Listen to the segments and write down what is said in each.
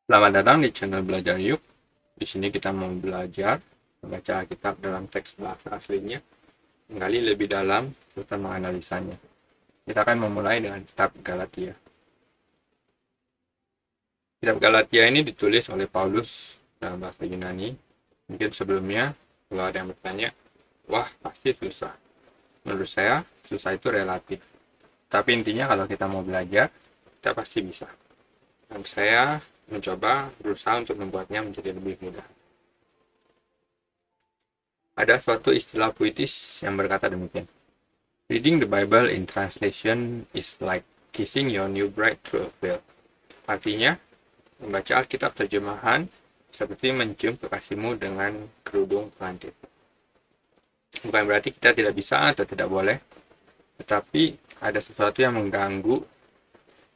Selamat datang di channel Belajar Yuk. Di sini kita mau belajar membaca kitab dalam teks bahasa aslinya, menggali lebih dalam serta menganalisanya. Kita akan memulai dengan kitab Galatia. Kitab Galatia ini ditulis oleh Paulus dalam bahasa Yunani. Mungkin sebelumnya, kalau ada yang bertanya, wah pasti susah. Menurut saya, susah itu relatif. Tapi intinya kalau kita mau belajar, kita pasti bisa. Dan saya mencoba berusaha untuk membuatnya menjadi lebih mudah. Ada suatu istilah puitis yang berkata demikian. Reading the Bible in translation is like kissing your new bride through a veil. Artinya, membaca Alkitab terjemahan seperti mencium kekasihmu dengan kerudung pengantin. Bukan berarti kita tidak bisa atau tidak boleh, tetapi ada sesuatu yang mengganggu,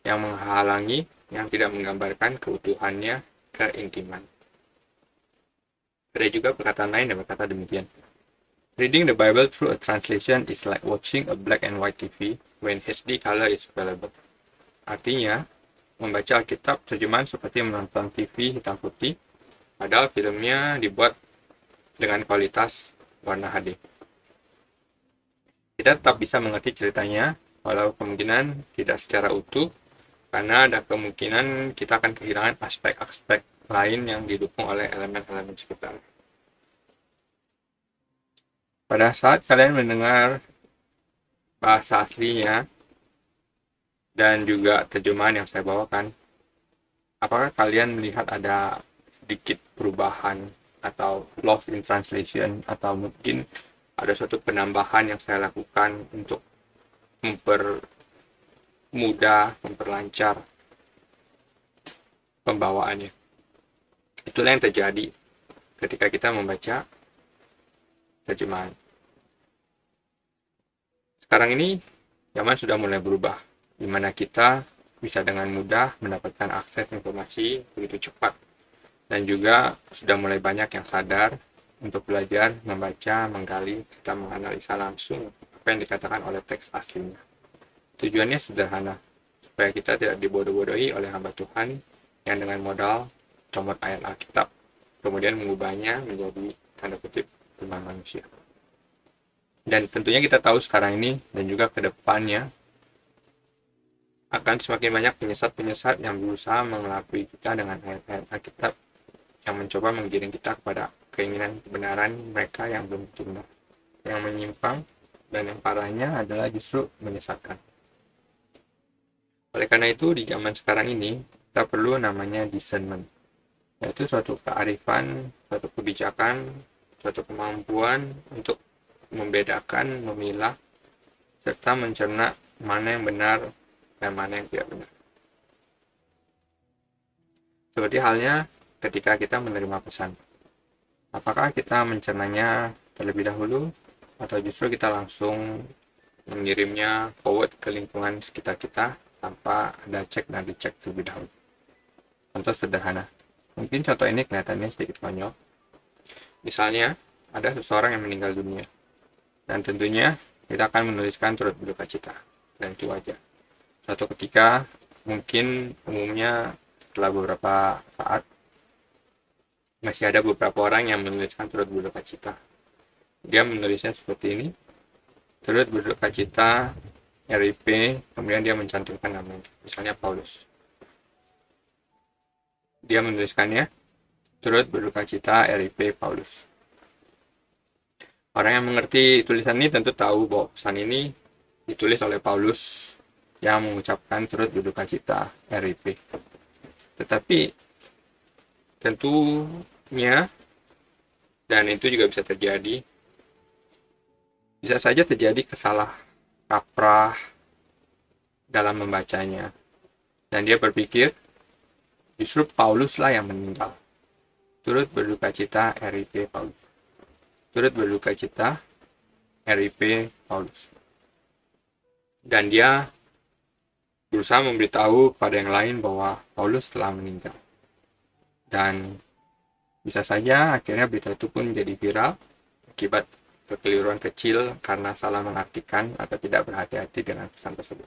yang menghalangi, yang tidak menggambarkan keutuhannya, keintiman. Ada juga perkataan lain yang berkata demikian. Reading the Bible through a translation is like watching a black and white TV when HD color is available. Artinya, membaca Alkitab terjemahan seperti menonton TV hitam putih, padahal filmnya dibuat dengan kualitas warna HD. Kita tetap bisa mengerti ceritanya, walau kemungkinan tidak secara utuh, karena ada kemungkinan kita akan kehilangan aspek-aspek lain yang didukung oleh elemen-elemen sekitar. Pada saat kalian mendengar bahasa aslinya dan juga terjemahan yang saya bawakan, apakah kalian melihat ada sedikit perubahan atau loss in translation, atau mungkin ada suatu penambahan yang saya lakukan untuk memperlancar pembawaannya? Itulah yang terjadi ketika kita membaca terjemahan. Sekarang ini zaman sudah mulai berubah, di mana kita bisa dengan mudah mendapatkan akses informasi begitu cepat, dan juga sudah mulai banyak yang sadar untuk belajar membaca, menggali, kita menganalisa langsung apa yang dikatakan oleh teks aslinya. Tujuannya sederhana, supaya kita tidak dibodoh-bodohi oleh hamba Tuhan yang dengan modal comot ayat Alkitab, kemudian mengubahnya menjadi tanda kutip firman manusia. Dan tentunya kita tahu sekarang ini dan juga ke depannya akan semakin banyak penyesat-penyesat yang berusaha mengelabui kita dengan ayat-ayat Alkitab yang mencoba menggiring kita kepada keinginan kebenaran mereka yang belum benar, yang menyimpang, dan yang parahnya adalah justru menyesatkan. Oleh karena itu, di zaman sekarang ini, kita perlu namanya discernment, yaitu suatu kearifan, suatu kebijakan, suatu kemampuan untuk membedakan, memilah, serta mencerna mana yang benar dan mana yang tidak benar. Seperti halnya ketika kita menerima pesan. Apakah kita mencernanya terlebih dahulu, atau justru kita langsung mengirimnya forward ke lingkungan sekitar kita tanpa ada cek dan dicek terlebih dahulu? Contoh sederhana. Mungkin contoh ini kelihatannya sedikit konyol. Misalnya, ada seseorang yang meninggal dunia. Dan tentunya kita akan menuliskan turut berduka cita. Dan itu wajar. Suatu ketika, mungkin umumnya setelah beberapa saat, masih ada beberapa orang yang menuliskan turut berduka cita. Dia menulisnya seperti ini. Turut berduka cita, RIP, kemudian dia mencantumkan namanya. Misalnya Paulus. Dia menuliskannya, turut berduka cita, RIP Paulus. Orang yang mengerti tulisan ini tentu tahu bahwa pesan ini ditulis oleh Paulus yang mengucapkan turut berduka cita, RIP. Tetapi tentunya, dan itu juga bisa terjadi, bisa saja terjadi kesalah kaprah dalam membacanya. Dan dia berpikir, justru Pauluslah yang meninggal. Turut berduka cita, RIP Paulus. Turut berduka cita, RIP Paulus. Dan dia berusaha memberitahu pada yang lain bahwa Paulus telah meninggal. Dan bisa saja akhirnya berita itu pun jadi viral akibat kekeliruan kecil karena salah mengartikan atau tidak berhati-hati dengan pesan tersebut.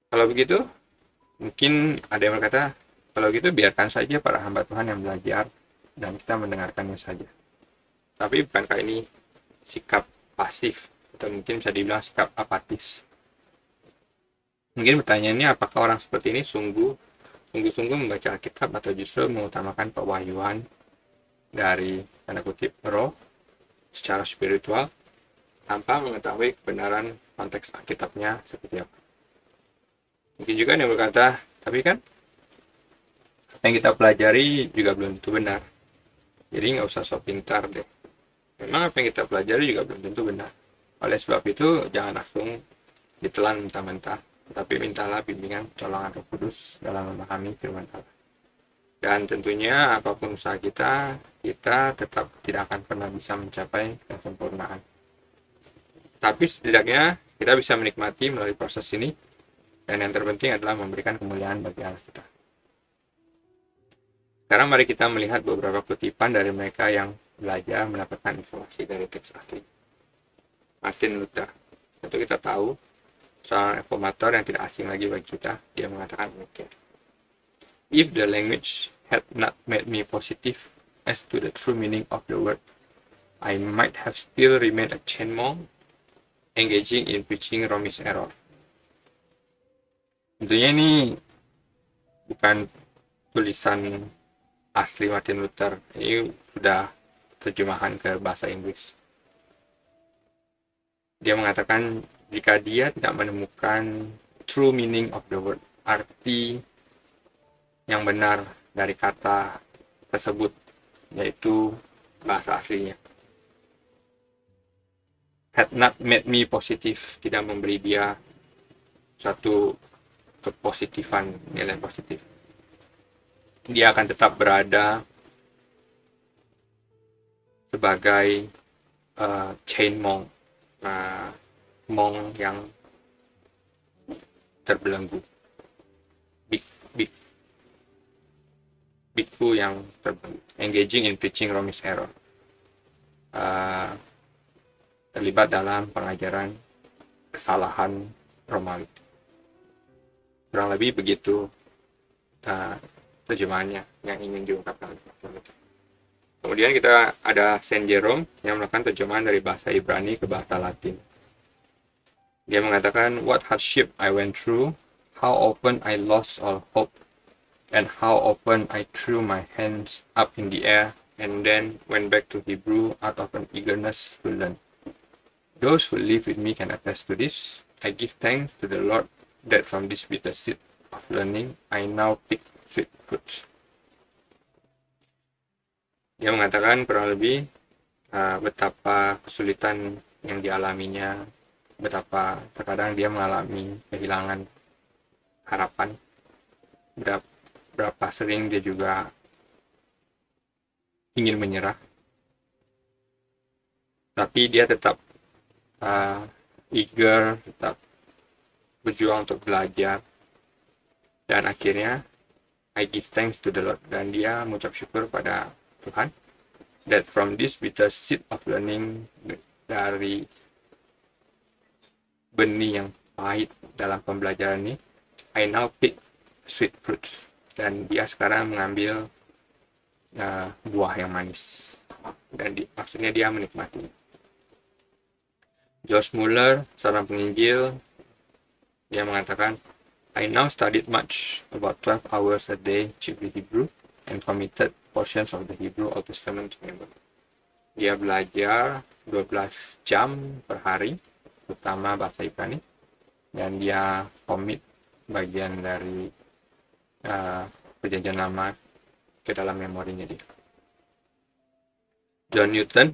Kalau begitu, Mungkin ada yang berkata, kalau gitu biarkan saja para hamba Tuhan yang belajar dan kita mendengarkannya saja. Tapi bukankah ini sikap pasif, atau mungkin bisa dibilang sikap apatis? Mungkin pertanyaannya, apakah orang seperti ini sungguh-sungguh membaca Alkitab atau justru mengutamakan pewahyuan dari tanda kutip roh secara spiritual tanpa mengetahui kebenaran konteks Alkitabnya seperti apa? Mungkin juga yang berkata, tapi kan apa yang kita pelajari juga belum tentu benar. Jadi nggak usah sok pintar deh. Memang apa yang kita pelajari juga belum tentu benar. Oleh sebab itu, jangan langsung ditelan mentah-mentah, tetapi mintalah bimbingan pertolongan Roh Kudus dalam memahami firman Allah. Dan tentunya apapun usaha kita tetap tidak akan pernah bisa mencapai kesempurnaan. Tapi setidaknya kita bisa menikmati melalui proses ini, dan yang terpenting adalah memberikan kemuliaan bagi Allah kita. Sekarang mari kita melihat beberapa kutipan dari mereka yang belajar mendapatkan informasi dari teks asli. Martin Luther. Tentu kita tahu, seorang reformator yang tidak asing lagi bagi kita, dia mengatakan demikian. If the language had not made me positive as to the true meaning of the word, I might have still remained a chain monk, engaging in preaching Romish error. Tentunya ini bukan tulisan asli Martin Luther, ini sudah terjemahan ke bahasa Inggris. Dia mengatakan jika dia tidak menemukan true meaning of the word, arti yang benar dari kata tersebut, yaitu bahasa aslinya, had not made me positive, tidak memberi dia suatu kepositifan, nilai positif, dia akan tetap berada sebagai chain monk, monk yang terbelenggu, bhikkhu yang terbelenggu, engaging in preaching Romish error, terlibat dalam pengajaran kesalahan Romawi. Kurang lebih begitu terjemahannya yang ingin diungkapkan. Kemudian kita ada Saint Jerome yang melakukan terjemahan dari bahasa Ibrani ke bahasa Latin. Dia mengatakan, what hardship I went through, how often I lost all hope, and how often I threw my hands up in the air and then went back to Hebrew out of an eagerness to learn. Those who live with me can attest to this. I give thanks to the Lord that from this bitter seed of learning, I now pick sweet fruits. Dia mengatakan kurang lebih betapa kesulitan yang dialaminya, betapa terkadang dia mengalami kehilangan harapan, berapa sering dia juga ingin menyerah, tapi dia tetap eager, tetap berjuang untuk belajar, dan akhirnya I give thanks to the Lord, dan dia mengucap syukur pada Tuhan that from this bitter seed of learning, dari benih yang pahit dalam pembelajaran ini, I now pick sweet fruit, dan dia sekarang mengambil buah yang manis, dan maksudnya dia menikmati. George Muller, seorang penginjil, dia mengatakan, I now studied much, about 12 hours a day, chiefly Hebrew, and committed portions of the Hebrew Old Testament to memory. Dia belajar 12 jam per hari, terutama bahasa Ibrani, dan dia komit bagian dari perjanjian lama ke dalam memorinya dia. John Newton,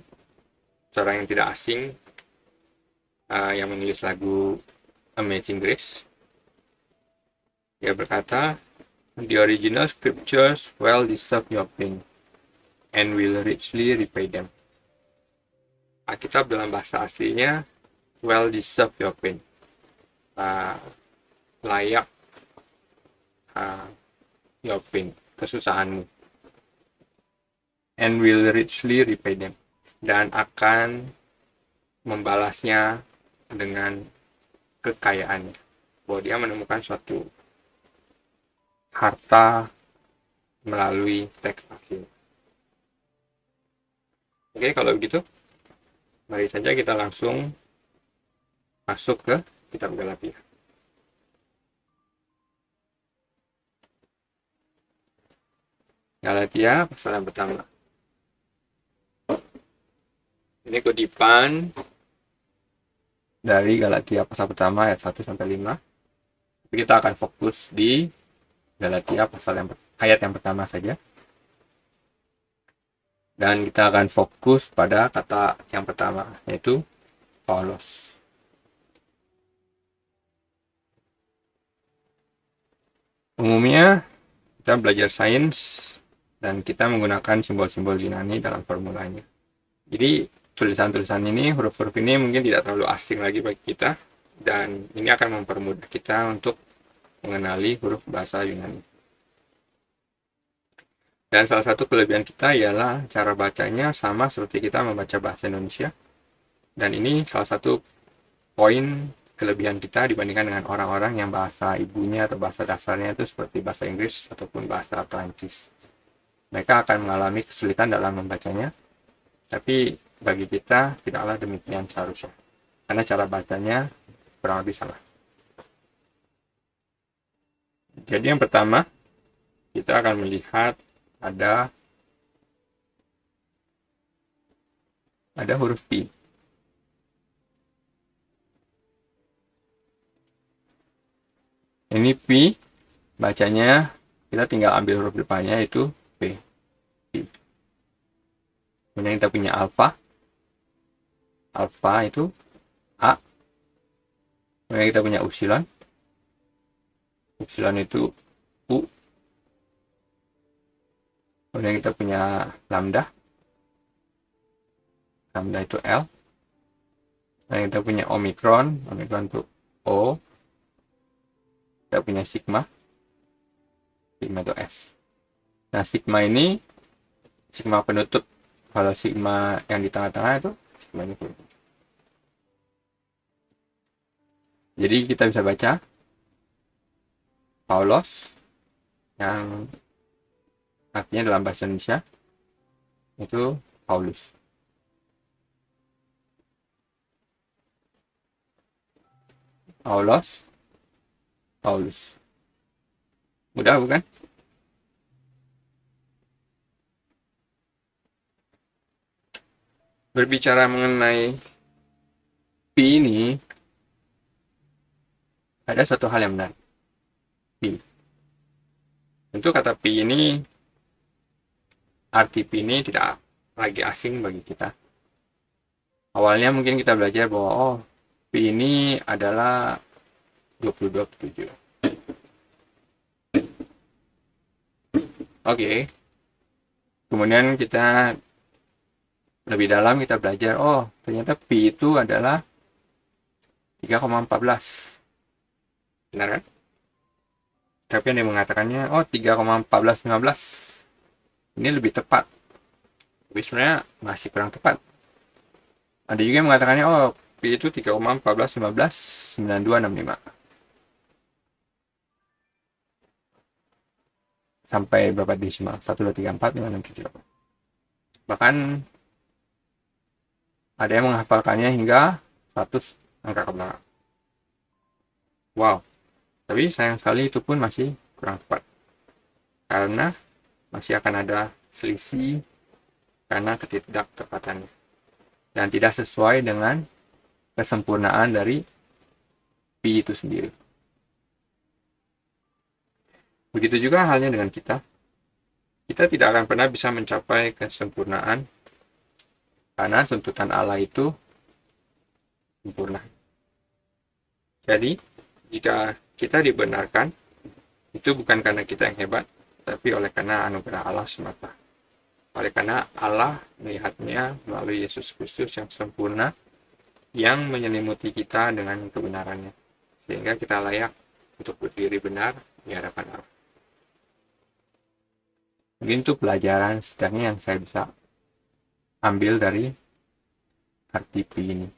seorang yang tidak asing, yang menulis lagu Amazing Grace, dia berkata, the original scriptures well deserve your pain and will richly repay them. Alkitab dalam bahasa aslinya well deserve your pain, layak your pain, kesusahanmu, and will richly repay them, dan akan membalasnya dengan kekayaannya, bahwa dia menemukan suatu harta melalui teks asli. Oke, kalau begitu, mari saja kita langsung masuk ke kitab Galatia. Galatia pasal yang pertama. Ini kutipan dari Galatia pasal pertama ayat 1 sampai 5. Kita akan fokus di Galatia ayat yang pertama saja. Dan kita akan fokus pada kata yang pertama, yaitu Paulos. Umumnya kita belajar sains dan kita menggunakan simbol-simbol Yunani dalam formulanya. Jadi tulisan-tulisan ini, huruf-huruf ini mungkin tidak terlalu asing lagi bagi kita, dan ini akan mempermudah kita untuk mengenali huruf bahasa Yunani. Dan salah satu kelebihan kita ialah cara bacanya sama seperti kita membaca bahasa Indonesia. Dan ini salah satu poin kelebihan kita dibandingkan dengan orang-orang yang bahasa ibunya atau bahasa dasarnya itu seperti bahasa Inggris ataupun bahasa Prancis. Mereka akan mengalami kesulitan dalam membacanya, tapi bagi kita tidaklah demikian seharusnya, karena cara bacanya kurang lebih sama. Jadi yang pertama, kita akan melihat ada huruf P. Ini P, bacanya kita tinggal ambil huruf depannya itu P. P. Kemudian kita punya alfa. Alfa itu A. Kemudian kita punya upsilon. Upsilon itu U. Kemudian kita punya lambda. Lambda itu L. Dan kita punya omikron. Omikron itu O. Kita punya sigma. Sigma itu S. Nah, sigma ini sigma penutup. Kalau sigma yang di tengah-tengah itu sigma penutup. Jadi kita bisa baca Paulos, yang artinya dalam bahasa Indonesia itu Paulus. Paulos, Paulus. Mudah bukan? Berbicara mengenai P ini, ada satu hal yang menarik. P. Tentu kata P ini, arti P ini tidak lagi asing bagi kita. Awalnya mungkin kita belajar bahwa P ini adalah 22/7. Oke. Kemudian kita lebih dalam kita belajar, ternyata P itu adalah 3,14. Benar kan? Tapi yang mengatakannya 3,1415. Ini lebih tepat. Tapi sebenarnya masih kurang tepat. Ada juga yang mengatakannya P itu 3,14159265. Sampai berapa desimal? 1, 2, 3, 4, 5, 6, 7, 8. Bahkan ada yang menghafalkannya hingga 100 angka ke belakang. Wow. Tapi sayang sekali itu pun masih kurang tepat. Karena masih akan ada selisih karena ketidaktepatannya. Dan tidak sesuai dengan kesempurnaan dari P itu sendiri. Begitu juga halnya dengan kita. Kita tidak akan pernah bisa mencapai kesempurnaan karena tuntutan Allah itu sempurna. Jadi, jika kita dibenarkan, itu bukan karena kita yang hebat, tapi oleh karena anugerah Allah semata. Oleh karena Allah melihatnya melalui Yesus Kristus yang sempurna, yang menyelimuti kita dengan kebenarannya, sehingga kita layak untuk berdiri benar di hadapan Allah. Mungkin itu pelajaran setidaknya yang saya bisa ambil dari arti P ini.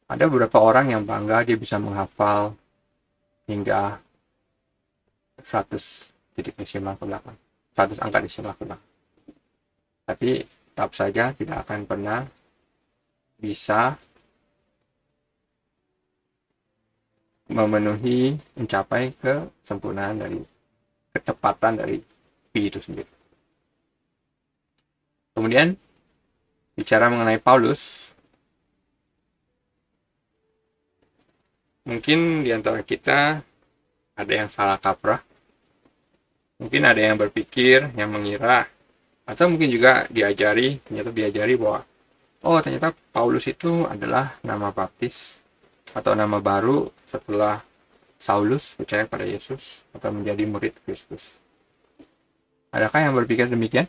Ada beberapa orang yang bangga dia bisa menghafal hingga 100 titik desimal ke belakang, 100 angka desimal ke belakang. Tapi tetap saja tidak akan pernah bisa mencapai kesempurnaan dari ketepatan dari pi itu sendiri. Kemudian bicara mengenai Paulus, mungkin di antara kita ada yang salah kaprah, mungkin ada yang berpikir, yang mengira, atau mungkin juga diajari bahwa ternyata Paulus itu adalah nama baptis atau nama baru setelah Saulus percaya pada Yesus atau menjadi murid Kristus. Adakah yang berpikir demikian?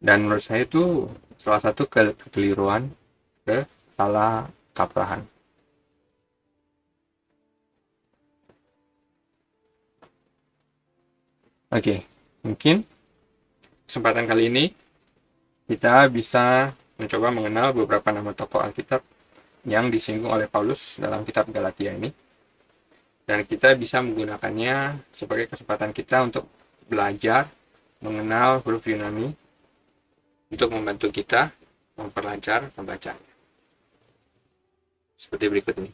Dan menurut saya itu salah satu kekeliruan, salah kaprahan. Oke, mungkin kesempatan kali ini kita bisa mencoba mengenal beberapa nama tokoh Alkitab yang disinggung oleh Paulus dalam kitab Galatia ini. Dan kita bisa menggunakannya sebagai kesempatan kita untuk belajar mengenal huruf Yunani untuk membantu kita memperlancar pembacaan. Seperti berikut ini.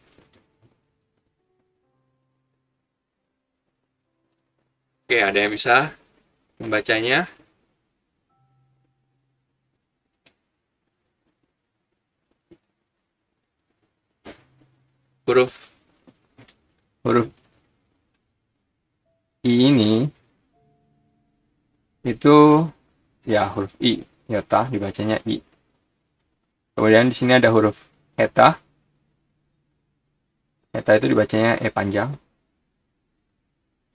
Oke, ada yang bisa membacanya? Huruf I ini itu ya huruf I, iota dibacanya I. Kemudian di sini ada huruf eta. Eta itu dibacanya E panjang.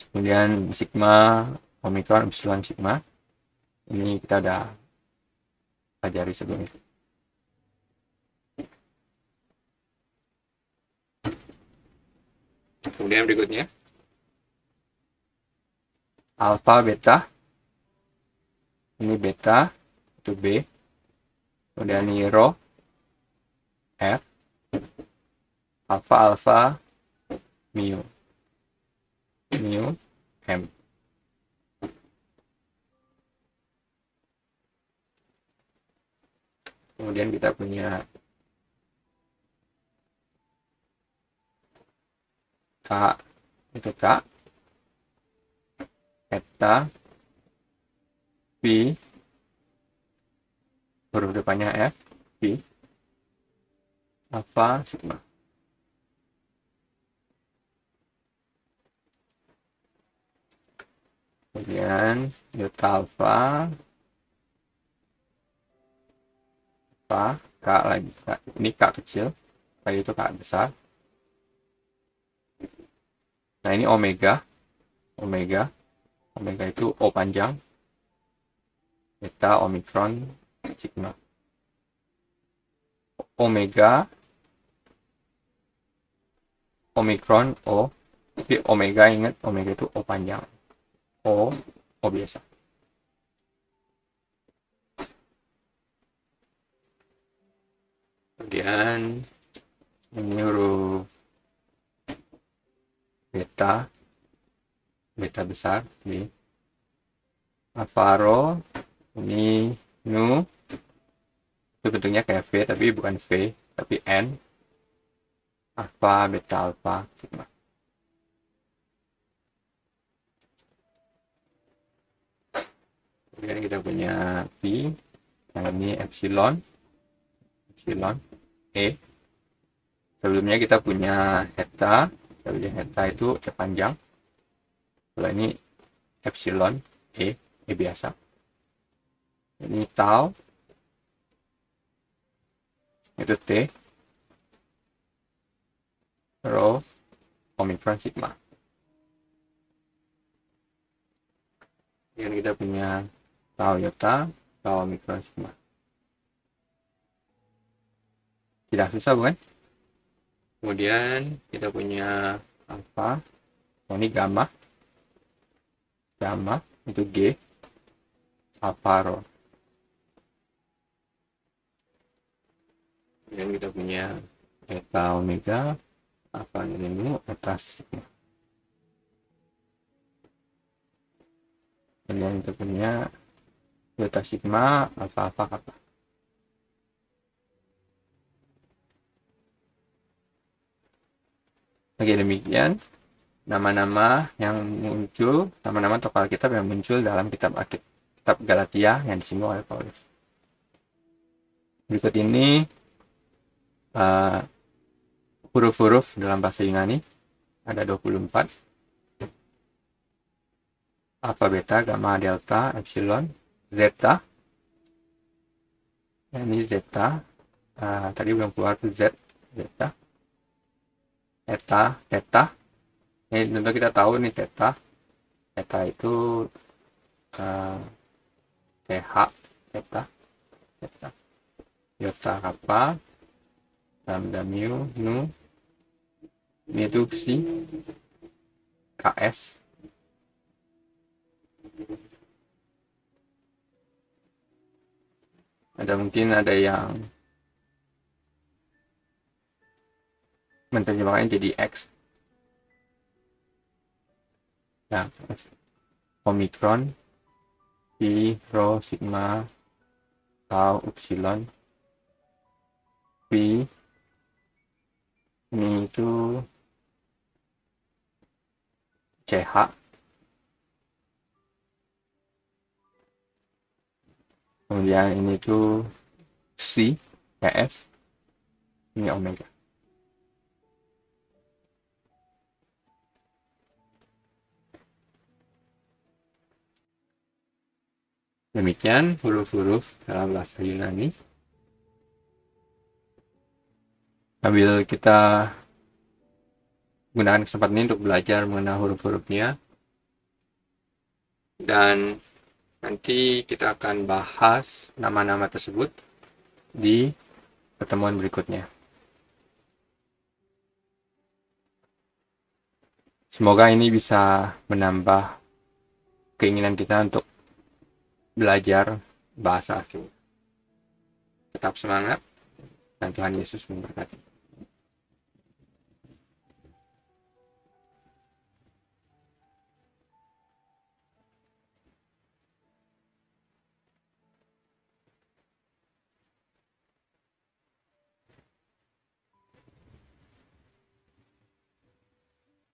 Kemudian sigma, omikron, epsilon, sigma. Ini kita udah pelajari sebelum itu. Kemudian berikutnya alfa, beta. Ini beta, itu B. Kemudian ini rho, F. Alfa, mu, M. Kemudian kita punya K, itu K, eta, P, huruf depannya F, P, alfa, sigma. Kemudian iota alfa, K lagi, ini K kecil, tadi itu K besar. Nah ini omega itu O panjang, beta, omikron, sigma. Omega, omikron, O. Tapi omega, ingat omega itu O panjang, O biasa. Kemudian ini huruf beta besar, ini alfaro, ini nu, itu bentuknya kayak V tapi bukan V tapi N, alfa, beta, alfa, sigma. Kemudian kita punya P, yang ini epsilon, E. Sebelumnya kita punya eta, itu E panjang. Kalau ini epsilon, E biasa. Ini tau, itu T, rho, omikron, sigma. Kemudian kita punya tau iota, tau omikron, sigma. Tidak susah bukan? Kemudian kita punya alfa, ini gamma itu G, alfa rho. Kemudian kita punya beta omega, Alfa ini mu atas sigma. Dan yang kita punya delta sigma alfa alfa kappa. Oke, demikian nama-nama yang muncul, nama-nama tokoh Alkitab yang muncul dalam kitab Galatia yang disinggung oleh Paulus. Berikut ini huruf-huruf dalam bahasa Yunani, ada 24. Alfa, beta, gamma, delta, epsilon, zeta. Ini zeta. Tadi belum keluar tuh Z, zeta. Eta, theta. Ini tentu kita tahu nih theta. Theta itu TH, theta, theta. Iota kappa, lambda mu, nu, ini itu psi, KS. Mungkin ada yang menerjemahkan jadi X. Ya, Omikron, Pi, Rho, Sigma, Tau, Epsilon, Pi, ini itu CH. Kemudian ini itu C, PS, ini Omega. Demikian huruf-huruf dalam bahasa Yunani. Sambil kita gunakan kesempatan ini untuk belajar mengenai huruf-hurufnya. Dan nanti kita akan bahas nama-nama tersebut di pertemuan berikutnya. Semoga ini bisa menambah keinginan kita untuk belajar bahasa asing. Tetap semangat dan Tuhan Yesus memberkati.